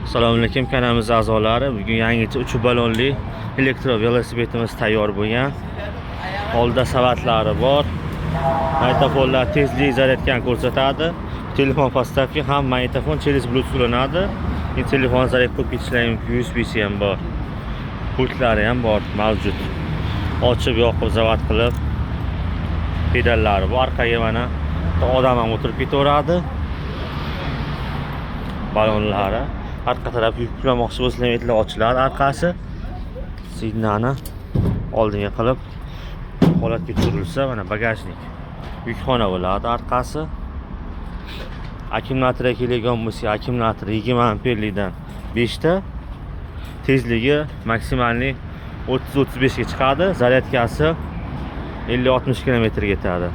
Assalomu alaykum kanalimiz a'zolari. Bugun yangicha 3 ballonli elektro velosipedimiz tayyor bo'lgan. Oldida savatlari bor. Magnitofonlar tezlik zaryadkani ko'rsatadi. Telefon postavka ham magnitofon через Bluetooth ulanadi. Telefon zaryad qilib ketishlari mumkin. USB-si ham bor. Pultlari ham bor mavjud. Ochib, yoqib, zavat qilib pedallari bor. Orqaga mana odam ham o'tirib ketaveradi. Ballonlari arqa taraf yuklamoqchi bo'lsangiz ochiladi orqasi. Signalni oldinga qilib holatga tushirilsa, mana bagajnik. Yukxona bo'ladi orqasi. Akkumulyator kelgan bo'lsa, akkumulyator 20 amperlikdan 5 ta. Tezligi maksimalni 30-35 ga chiqadi. Zaryadkasi 50-60 km ga yetadi.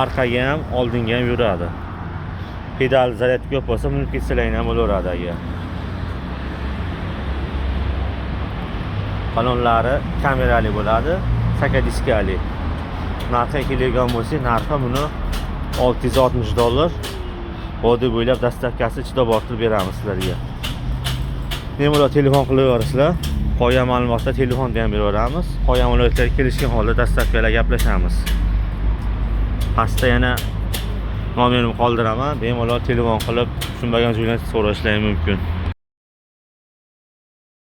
Orqaga ham, oldinga ham yuradi. Pedal zaryad ko'p bo'lsa, minib ketsalar ham bo'laveradi agar. Ballonlari kamerali bo'ladi, saka diskali. Narxi kelgan bo'lsa, narxi buni $660. Bodi bo'ylab dastavkasi ichida bortirib beramiz sizlarga. Bemalol telefon qilaverasizlar. Qolgan ma'lumotlar telefonda ham beraveramiz. Qolgan ma'lumotlar kelishgan holda dastavkalar gaplashamiz. Pastda yana nomerimni qoldiraman. Bemalol telefon qilib tushunmagan joylarni so'rashlari mumkin.